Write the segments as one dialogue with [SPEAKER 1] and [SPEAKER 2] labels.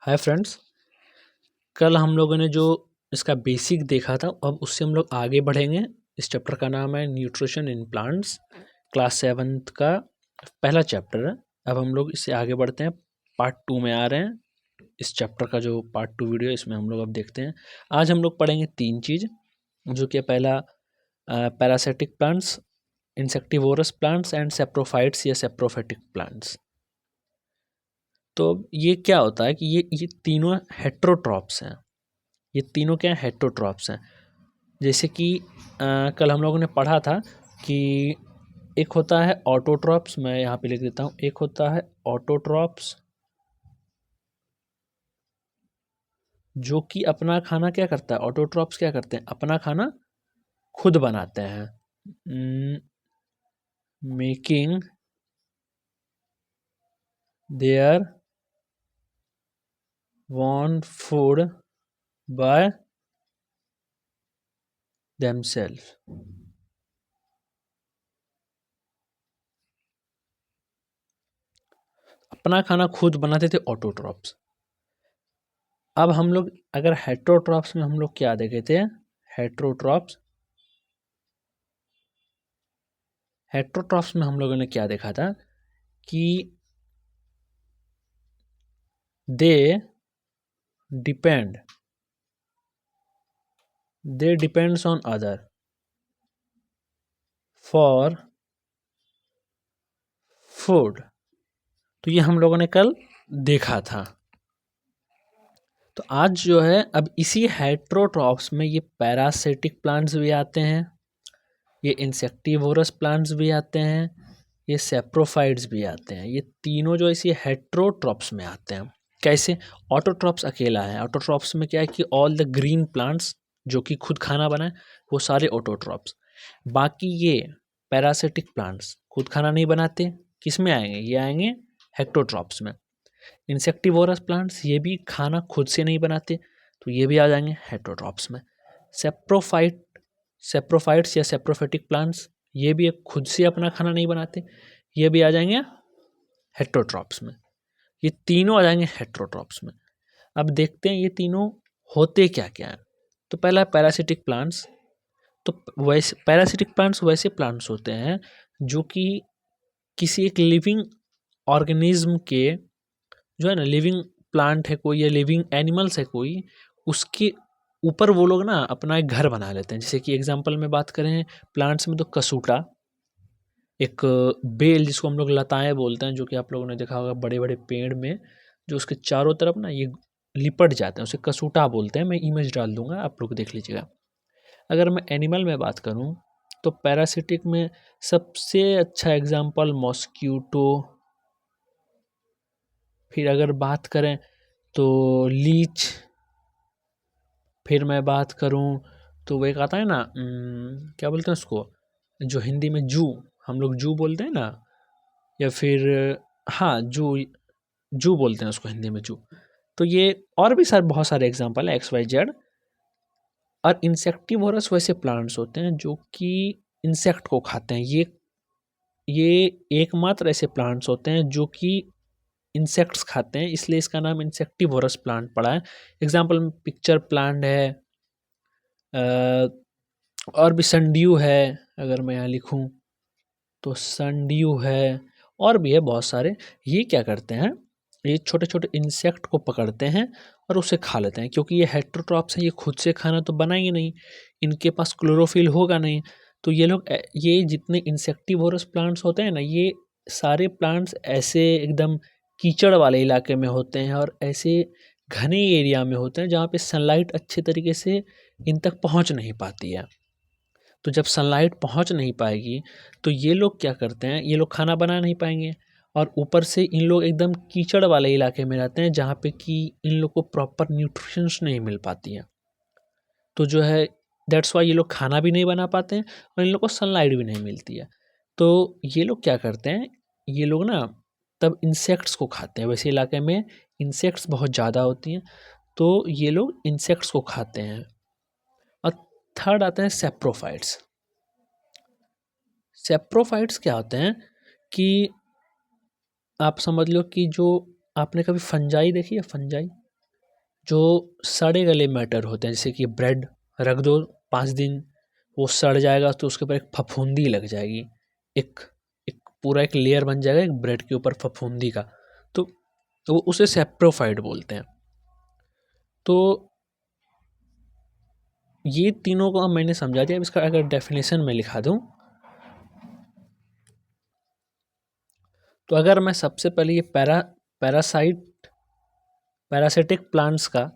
[SPEAKER 1] Hi friends, कल हम लोगों ने जो इसका बेसिक देखा था, अब उससे हम लोग आगे बढ़ेंगे। इस चैप्टर का नाम है nutrition in plants, class 7th का पहला चैप्टर है। अब हम लोग इससे आगे बढ़ते हैं, पार्ट 2 में आ रहे हैं। इस चैप्टर का जो पार्ट 2 वीडियो इसमें हम लोग अब देखते हैं। आज हम लोग पढ़ेंगे 3 चीज़, जो कि पहला parasitic plants, insectivorous plants and saprophytes या सेप्रोफेटिक प्लांट्स। तो ये क्या होता है कि ये तीनों हेट्रोट्रॉप्स हैं। ये तीनों क्या हैं? हेट्रोट्रॉप्स हैं। जैसे कि कल हम लोगों ने पढ़ा था कि एक होता है ऑटोट्रॉप्स, मैं यहाँ पे लिख देता हूँ। एक होता है ऑटोट्रॉप्स, जो कि अपना खाना क्या करता है? ऑटोट्रॉप्स क्या करते हैं? अपना खाना खुद बनाते हैं, making their own food by themselves. अपना खाना खुद बनाते थे ऑटोट्रॉप्स। अब हम लोग अगर हेट्रोट्रॉप्स में हम लोग क्या देखे थे? हेट्रोट्रॉप्स हेट्रोट्रॉप्स में हम लोगों ने क्या देखा था कि they depends on other for food. तो ये हम लोगों ने कल देखा था। तो आज जो है, अब इसी हेट्रोट्रॉप्स में ये पैरासिटिक प्लांट्स भी आते हैं, ये इंसेक्टिवोरस प्लांट्स भी आते हैं, ये सेप्रोफाइट्स भी आते हैं। ये तीनों जो इसी हेट्रोट्रॉप्स में आते हैं। कैसे? ऑटोट्रॉप्स अकेला है। ऑटोट्रॉप्स में क्या है कि ऑल द ग्रीन प्लांट्स जो कि खुद खाना बनाए, वो सारे ऑटोट्रॉप्स। बाकी ये पैरासिटिक प्लांट्स खुद खाना नहीं बनाते, किस में आएंगे? ये आएंगे हेक्टोट्रॉप्स में। इंसेक्टिवोरस प्लांट्स ये भी खाना खुद से नहीं बनाते, तो ये भी आ जाएंगे हेट्रोट्रॉप्स में। सेप्रोफाइट्स या सेप्रोफेटिक प्लांट्स ये भी खुद से अपना खाना नहीं बनाते, ये भी आ जाएंगे हेट्रोट्रॉप्स में। ये तीनों आ जाएंगे हेट्रोट्रॉप्स में। अब देखते हैं ये तीनों होते क्या क्या हैं। तो पहला है पैरासिटिक प्लांट्स। तो वैसे पैरासिटिक प्लांट्स वैसे प्लांट्स होते हैं जो कि किसी एक लिविंग ऑर्गेनिज्म के, जो है ना, लिविंग प्लांट है कोई या लिविंग एनिमल्स है कोई, उसके ऊपर वो लोग ना अपना एक घर बना लेते हैं। जैसे कि एग्जांपल में बात करें प्लांट्स में, तो कसूटा, एक बेल जिसको हम लोग लताएं बोलते हैं, जो कि आप लोगों ने देखा होगा बड़े बड़े पेड़ में जो उसके चारों तरफ ना ये लिपट जाते हैं, उसे कसूटा बोलते हैं। मैं इमेज डाल दूंगा, आप लोग देख लीजिएगा। अगर मैं एनिमल में बात करूं तो पैरासिटिक में सबसे अच्छा एग्जांपल मॉस्क्यूटो। फिर अगर बात करें तो लीच। फिर मैं बात करूं तो वो एक आता है ना, क्या बोलते हैं उसको, जो हिंदी में जू, हम लोग जू बोलते हैं ना, या फिर हाँ जू, जू बोलते हैं उसको हिंदी में, जू। तो ये और भी बहुत सारे एग्जांपल है, XYZ। और इंसेक्टिवोरस वैसे प्लांट्स होते हैं जो कि इंसेक्ट को खाते हैं। ये एकमात्र ऐसे प्लांट्स होते हैं जो कि इंसेक्ट्स खाते हैं, इसलिए इसका नाम इंसेक्टिवोरस प्लांट पड़ा है। एग्जाम्पल में पिक्चर प्लांट है, और भी सनड्यू है। अगर मैं यहाँ लिखूँ तो सनड्यू है, और भी है बहुत सारे। ये क्या करते हैं? ये छोटे छोटे इंसेक्ट को पकड़ते हैं और उसे खा लेते हैं। क्योंकि ये हेट्रोट्रॉप्स हैं, ये खुद से खाना तो बनाएंगे नहीं, इनके पास क्लोरोफिल होगा नहीं। तो ये लोग ये जितने इंसेक्टिवोरस प्लांट्स होते हैं ना, ये सारे प्लांट्स ऐसे एकदम कीचड़ वाले इलाके में होते हैं और ऐसे घने एरिया में होते हैं जहाँ पे सनलाइट अच्छे तरीके से इन तक पहुँच नहीं पाती है। तो जब सनलाइट पहुँच नहीं पाएगी तो ये लोग क्या करते हैं? ये लोग खाना बना नहीं पाएंगे, और ऊपर से इन लोग एकदम कीचड़ वाले इलाके में रहते हैं जहाँ पे कि इन लोग को प्रॉपर न्यूट्रिशंस नहीं मिल पाती हैं। तो जो है, दैट्स वाई ये लोग खाना भी नहीं बना पाते हैं और इन लोग को सनलाइट भी नहीं मिलती है। तो ये लोग क्या करते हैं? ये लोग ना तब इंसेक्ट्स को खाते हैं। वैसे इलाके में इंसेक्ट्स बहुत ज़्यादा होती हैं, तो ये लोग इंसेक्ट्स को खाते हैं। और थर्ड आते हैं सेप्रोफाइट्स। सेप्रोफाइट्स क्या होते हैं कि आप समझ लो कि जो आपने कभी फंजाई देखी है? फंजाई, जो सड़े गले मैटर होते हैं, जैसे कि ब्रेड रख दो 5 दिन, वो सड़ जाएगा तो उसके ऊपर एक फफूंदी लग जाएगी, एक एक पूरा एक लेयर बन जाएगा एक ब्रेड के ऊपर फफूंदी का, तो वो उसे सेप्रोफाइट बोलते हैं। तो ये तीनों को मैंने समझा दिया। अब इसका अगर डेफिनेशन में लिखा दूं, तो अगर मैं सबसे पहले ये पैरासिटिक प्लांट्स का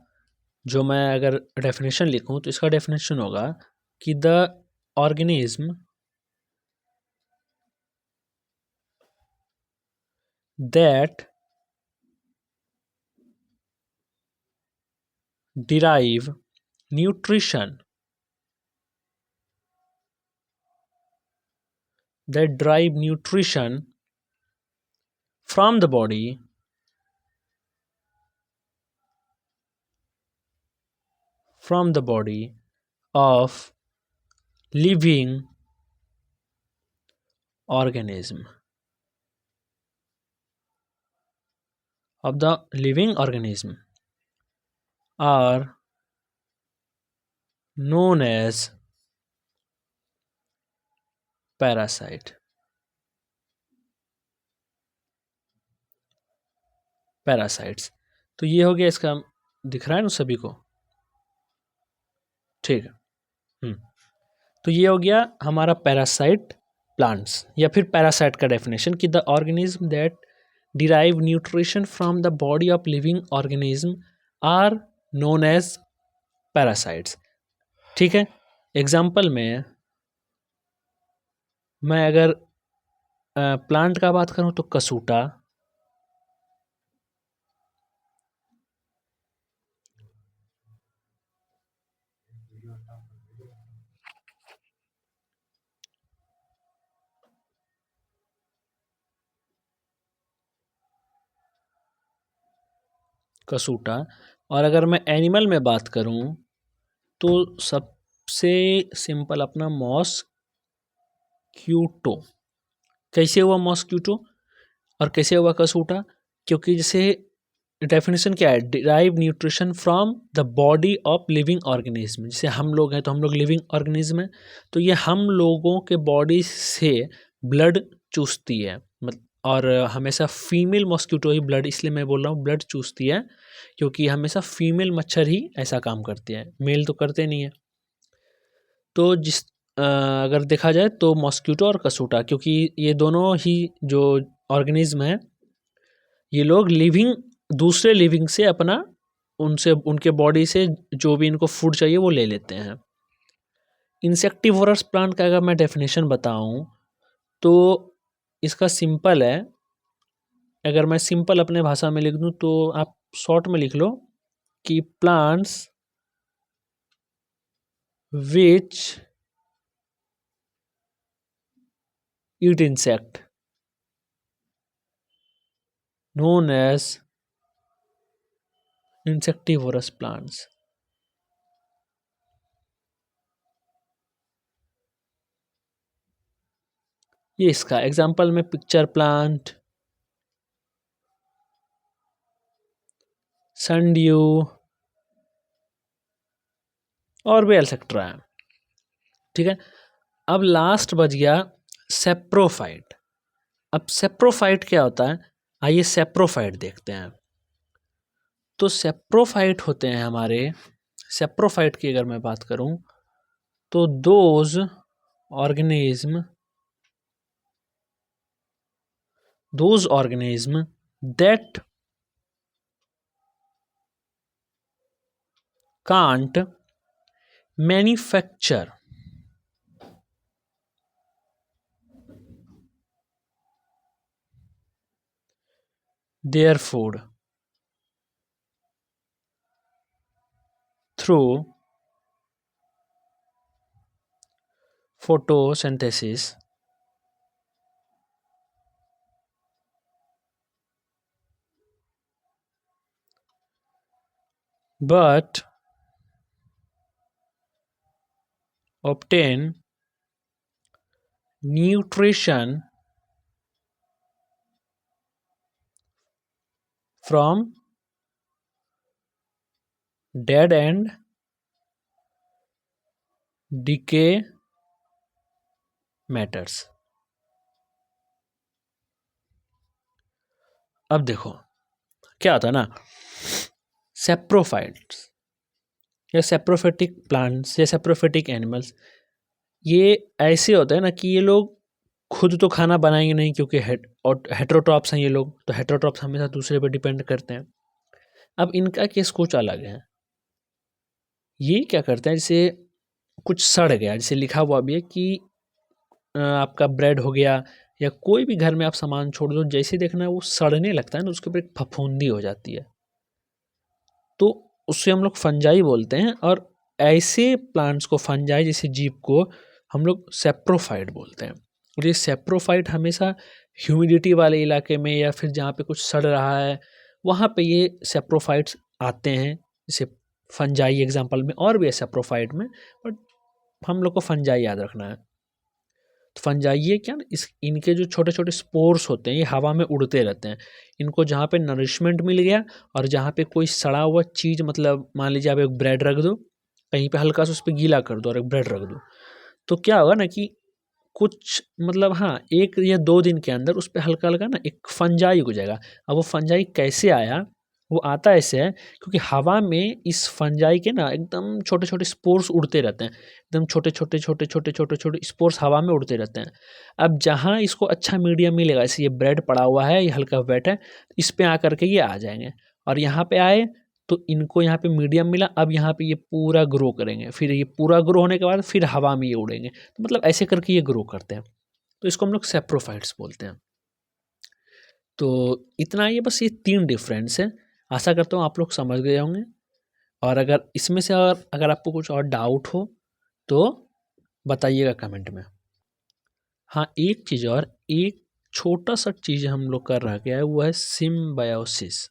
[SPEAKER 1] जो मैं अगर डेफिनेशन लिखूं, तो इसका डेफिनेशन होगा कि the organism that derive nutrition from the body of living organism are known as parasites। तो ये हो गया, इसका दिख रहा है ना सभी को, ठीक है। तो ये हो गया हमारा पैरासाइट प्लांट्स, या फिर पैरासाइट का डेफिनेशन कि the organism that derive nutrition from the body of living organism are known as parasites. ठीक है, एग्जाम्पल में मैं अगर प्लांट का बात करूं तो कसूटा, और अगर मैं एनिमल में बात करूं तो सबसे सिंपल अपना मॉस्क्यूटो। कैसे हुआ मॉस्क्यूटो और कैसे हुआ कसूटा? क्योंकि जैसे डेफिनेशन क्या है, derive nutrition from the body of living organism. जैसे हम लोग हैं तो हम लोग लिविंग ऑर्गेनिज्म हैं, तो ये हम लोगों के बॉडी से ब्लड चूसती है, और हमेशा फीमेल मॉस्क्यूटो ही ब्लड, इसलिए मैं बोल रहा हूँ ब्लड चूसती है, क्योंकि हमेशा फीमेल मच्छर ही ऐसा काम करते हैं, मेल तो करते नहीं है। तो अगर देखा जाए तो मॉस्क्यूटो और कसूटा, क्योंकि ये दोनों ही जो ऑर्गेनिज्म है, ये लोग दूसरे लिविंग से अपना, उनसे उनके बॉडी से जो भी इनको फूड चाहिए वो ले लेते हैं। इंसेक्टिवोरस प्लांट का अगर मैं डेफिनेशन बताऊं तो इसका सिंपल है, अगर मैं सिंपल अपने भाषा में लिख दूं तो आप शॉर्ट में लिख लो कि plants which eat insect known as insectivorous plants। ये इसका एग्जाम्पल में पिक्चर प्लांट, सनड्यू और भी एक्सेट्रा है। ठीक है, अब लास्ट बच गया सेप्रोफाइट। अब सेप्रोफाइट क्या होता है, आइए सेप्रोफाइट देखते हैं। तो सेप्रोफाइट होते हैं हमारे, सेप्रोफाइट की अगर मैं बात करूं तो those organism that can't manufacture their food through photosynthesis but obtain nutrition from dead and decay matters. अब देखो क्या होता है ना, सेप्रोफाइट्स या सेप्रोफिटिक प्लांट्स या सेप्रोफिटिक एनिमल्स, ये ऐसे होते हैं ना कि ये लोग खुद तो खाना बनाएंगे नहीं, क्योंकि हेट्रोट्रॉप्स हैं ये लोग, तो हेट्रोट्रॉप्स हमेशा दूसरे पे डिपेंड करते हैं। अब इनका केस कुछ अलग है। ये क्या करते हैं, जैसे कुछ सड़ गया, जैसे लिखा हुआ भी है कि आपका ब्रेड हो गया या कोई भी घर में आप सामान छोड़ दो, जैसे देखना है वो सड़ने लगता है ना, उसके ऊपर एक फफूंदी हो जाती है, तो उससे हम लोग फंजाई बोलते हैं। और ऐसे प्लांट्स को, फंजाई जैसे जीव को, हम लोग सेप्रोफाइट बोलते हैं। और ये सेप्रोफाइट हमेशा ह्यूमिडिटी वाले इलाके में या फिर जहाँ पे कुछ सड़ रहा है वहाँ पे ये सेप्रोफाइट्स आते हैं, जैसे फंजाई एग्जांपल में, और भी है सेप्रोफाइट में, बट हम लोग को फंजाई याद रखना है। तो फंजाई ये क्या ना, इस इनके जो छोटे छोटे स्पोर्स होते हैं ये हवा में उड़ते रहते हैं। इनको जहाँ पे नरिशमेंट मिल गया और जहाँ पे कोई सड़ा हुआ चीज़, मतलब मान लीजिए आप एक ब्रेड रख दो, कहीं पे हल्का सा उस पर गीला कर दो और एक ब्रेड रख दो, तो क्या होगा ना कि कुछ मतलब हाँ 1 या 2 दिन के अंदर उस पे हल्का-हल्का ना एक फंजाई उग जाएगा। अब वो फंजाई कैसे आया? वो आता ऐसे है क्योंकि हवा में इस फंजाई के ना एकदम छोटे-छोटे स्पोर्स उड़ते रहते हैं। एकदम छोटे-छोटे, छोटे-छोटे, छोटे-छोटे स्पोर्स हवा में उड़ते रहते हैं। अब जहाँ इसको अच्छा मीडियम मिलेगा, जैसे ये ब्रेड पड़ा हुआ है, ये हल्का वेट है, इस पे आकर के ये आ जाएँगे और यहाँ पे आए तो इनको यहाँ पे मीडियम मिला, अब यहाँ पे ये पूरा ग्रो करेंगे। फिर ये पूरा ग्रो होने के बाद फिर हवा में ये उड़ेंगे। तो मतलब ऐसे करके ये ग्रो करते हैं। तो इसको हम लोग सेप्रोफाइट्स बोलते हैं। तो इतना ये बस ये 3 डिफरेंस है। आशा करता हूँ आप लोग समझ गए होंगे, और अगर इसमें से अगर आपको कुछ और डाउट हो तो बताइएगा कमेंट में। हाँ, एक चीज़ और, एक छोटा-सा चीज़ हम लोग का रह गया है, वो है सिम्बायोसिस।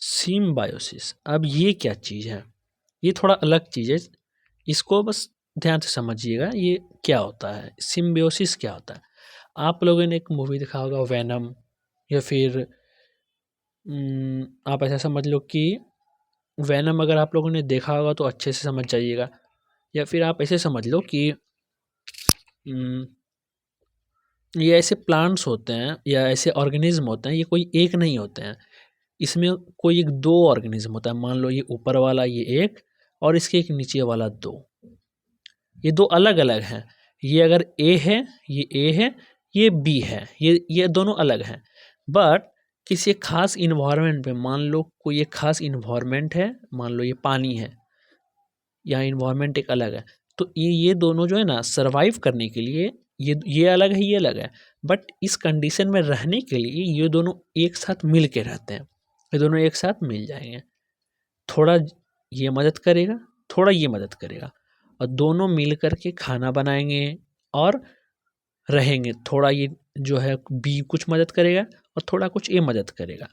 [SPEAKER 1] सिम्बायोसिस, अब ये क्या चीज़ है? ये थोड़ा अलग चीज़ है। इसको बस ध्यान से समझिएगा, ये क्या होता है, सिम्बायोसिस क्या होता है। आप लोगों ने एक मूवी देखा होगा वेनम, या फिर आप ऐसा समझ लो कि वेनम अगर आप लोगों ने देखा होगा तो अच्छे से समझ जाइएगा, या फिर आप ऐसे समझ लो कि उम, ये ऐसे प्लांट्स होते हैं या ऐसे ऑर्गेनिज्म होते हैं, ये कोई एक नहीं होते हैं। इसमें कोई एक 2 ऑर्गेनिज्म होता है, मान लो ये ऊपर वाला ये एक, और इसके एक नीचे वाला 2, ये 2 अलग-अलग हैं। ये अगर ए है, ये बी है, ये दोनों अलग हैं। बट किसी एक खास इन्वायरमेंट पे, मान लो कोई एक खास इन्वायरमेंट है, मान लो ये पानी है, यहाँ इन्वायरमेंट एक अलग है, तो ये दोनों जो है ना सर्वाइव करने के लिए, ये अलग है, ये अलग है, बट इस कंडीशन में रहने के लिए ये दोनों एक साथ मिल के रहते हैं। ये दोनों एक साथ मिल जाएंगे, थोड़ा ये मदद करेगा, थोड़ा ये मदद करेगा, और दोनों मिल कर के खाना बनाएंगे और रहेंगे। थोड़ा ये जो है बी कुछ मदद करेगा और थोड़ा कुछ ये मदद करेगा।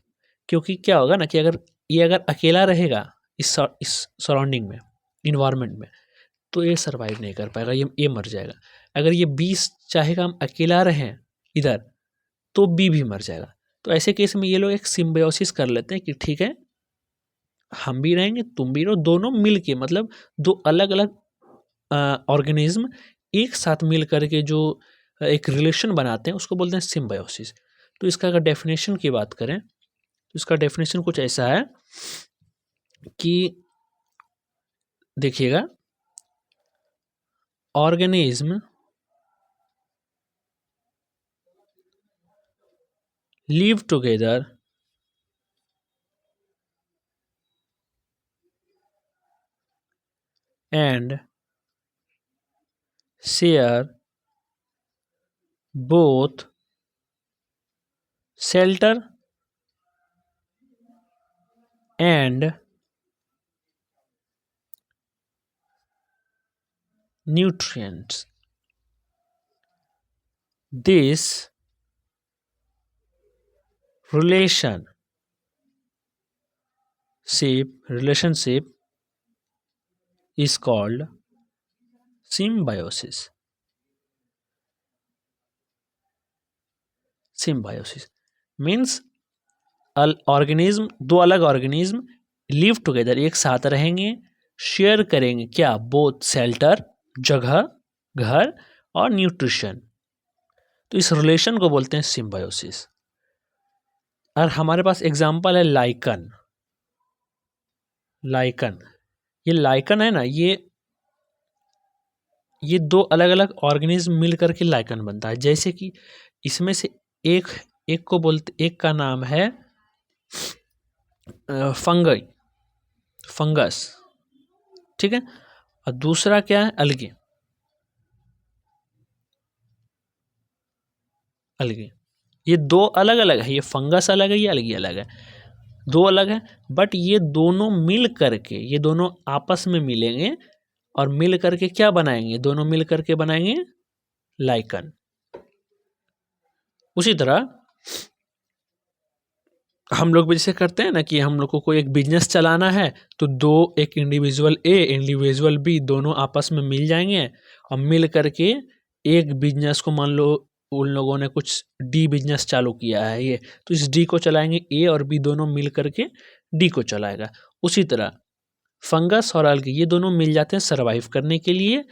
[SPEAKER 1] क्योंकि क्या होगा ना कि अगर अकेला रहेगा इस सराउंडिंग में, इन्वायरमेंट में, तो ये सर्वाइव नहीं कर पाएगा, ये मर जाएगा। अगर ये 20 चाहेगा हम अकेला रहें इधर, तो बी भी मर जाएगा। तो ऐसे केस में ये लोग एक सिम्बायोसिस कर लेते हैं कि ठीक है, हम भी रहेंगे, तुम भी रहो, दोनों मिल के, मतलब 2 अलग-अलग ऑर्गेनिज्म एक साथ मिल कर के जो एक रिलेशन बनाते हैं, उसको बोलते हैं सिम्बायोसिस। तो इसका अगर डेफिनेशन की बात करें, तो इसका डेफिनेशन कुछ ऐसा है कि देखिएगा, organism live together and share both shelter and nutrients. This relationship is called symbiosis. Symbiosis. Means organism, दो अलग ऑर्गेनिज्म लिव टुगेदर, एक साथ रहेंगे, शेयर करेंगे क्या, बोथ शेल्टर जगह, घर, और न्यूट्रिशन। तो इस रिलेशन को बोलते हैं सिम्बायोसिस। और हमारे पास एग्जाम्पल है लाइकन। लाइकन, ये लाइकन है ना, ये दो अलग अलग ऑर्गेनिज्म मिल करके लाइकन बनता है। जैसे कि इसमें से एक एक को बोलते, एक का नाम है फंगई, फंगस, ठीक है, और दूसरा क्या है, अलगे। अलगे, ये दो अलग अलग है, ये फंगस अलग है, ये अलगी अलग है, दो अलग है, बट ये दोनों मिल करके, ये दोनों आपस में मिलेंगे और मिल करके क्या बनाएंगे, दोनों मिल करके बनाएंगे लाइकन। उसी तरह हम लोग भी जैसे करते हैं ना कि हम लोग को कोई एक बिजनेस चलाना है, तो दो, एक इंडिविजुअल ए, इंडिविजुअल बी, दोनों आपस में मिल जाएंगे और मिल करके एक बिजनेस को, मान लो उन लोगों ने कुछ डी बिजनेस चालू किया है ये, तो इस डी को चलाएंगे, ए और बी दोनों मिल करके डी को चलाएगा। उसी तरह फंगस और अलगी ये दोनों मिल जाते हैं सरवाइव करने के लिए,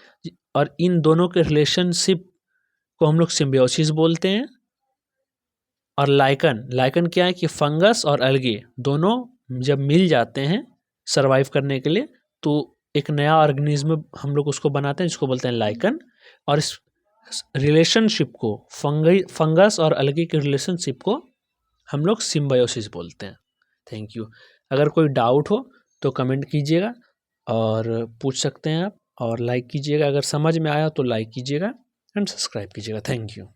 [SPEAKER 1] और इन दोनों के रिलेशनशिप को हम लोग सिम्बियोसिस बोलते हैं। और लाइकन, लाइकन क्या है कि फंगस और अलगे दोनों जब मिल जाते हैं सरवाइव करने के लिए, तो एक नया ऑर्गेनिज्म हम लोग उसको बनाते हैं जिसको बोलते हैं लाइकन। और इस रिलेशनशिप को, फंगस और अलगे के रिलेशनशिप को हम लोग सिम्बायोसिस बोलते हैं। Thank you. अगर कोई डाउट हो तो कमेंट कीजिएगा और पूछ सकते हैं आप, और लाइक कीजिएगा, अगर समझ में आया तो लाइक कीजिएगा एंड सब्सक्राइब कीजिएगा। Thank you.